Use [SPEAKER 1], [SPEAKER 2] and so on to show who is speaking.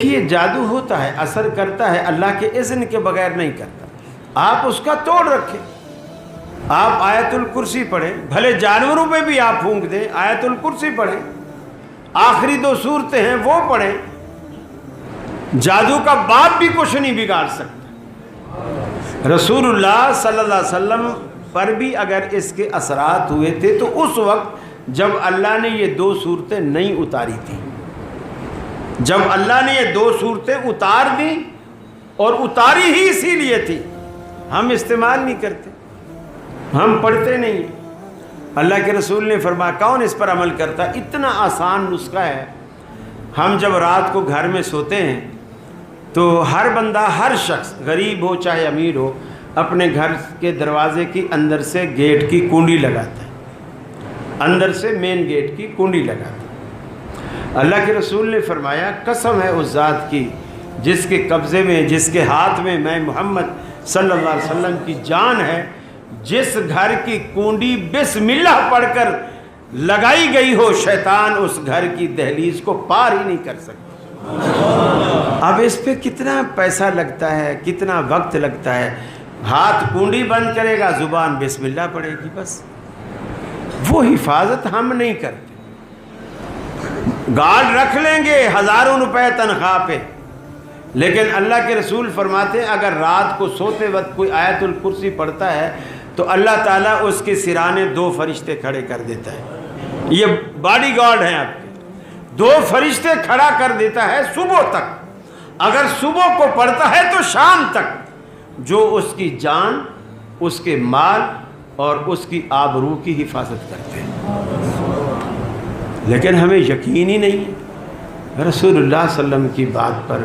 [SPEAKER 1] یہ جادو ہوتا ہے، اثر کرتا ہے، اللہ کے اذن کے بغیر نہیں کرتا۔ آپ اس کا توڑ رکھیں، آپ آیت الکرسی پڑھیں، بھلے جانوروں پہ بھی آپ پھونک دیں، آیت الکرسی پڑھیں، آخری 2 سورتیں ہیں وہ پڑھیں، جادو کا باپ بھی کچھ نہیں بگاڑ سکتا۔ رسول اللہ صلی اللہ علیہ وسلم پر بھی اگر اس کے اثرات ہوئے تھے تو اس وقت جب اللہ نے یہ 2 صورتیں نہیں اتاری تھیں، جب اللہ نے یہ 2 صورتیں اتار دیں، اور اتاری ہی اسی لیے تھی، ہم استعمال نہیں کرتے، ہم پڑھتے نہیں ہیں۔ اللہ کے رسول نے فرمایا کون اس پر عمل کرتا؟ اتنا آسان نسخہ ہے۔ ہم جب رات کو گھر میں سوتے ہیں تو ہر بندہ، ہر شخص، غریب ہو چاہے امیر ہو، اپنے گھر کے دروازے کی اندر سے گیٹ کی کنڈی لگاتا ہے، اندر سے مین گیٹ کی کنڈی لگاتا ہے۔ اللہ کے رسول نے فرمایا قسم ہے اس ذات کی جس کے قبضے میں، جس کے ہاتھ میں میں محمد صلی اللہ علیہ وسلم کی جان ہے، جس گھر کی کنڈی بسم اللہ پڑھ کر لگائی گئی ہو، شیطان اس گھر کی دہلیز کو پار ہی نہیں کر سکتا۔ اب اس پہ کتنا پیسہ لگتا ہے، کتنا وقت لگتا ہے۔ ہاتھ کنڈی بند کرے گا، زبان بسم اللہ پڑھے گی، بس۔ وہ حفاظت ہم نہیں کرتے۔ گارڈ رکھ لیں گے ہزاروں روپے تنخواہ پہ، لیکن اللہ کے رسول فرماتے ہیں اگر رات کو سوتے وقت کوئی آیت الکرسی پڑھتا ہے تو اللہ تعالیٰ اس کے سرانے 2 فرشتے کھڑے کر دیتا ہے۔ یہ باڈی گارڈ ہیں آپ کے، 2 فرشتے کھڑا کر دیتا ہے صبح تک۔ اگر صبح کو پڑھتا ہے تو شام تک، جو اس کی جان، اس کے مال اور اس کی آبرو کی حفاظت کرتے ہیں۔ لیکن ہمیں یقین ہی نہیں ہے رسول اللہ صلی اللہ علیہ وسلم کی بات پر۔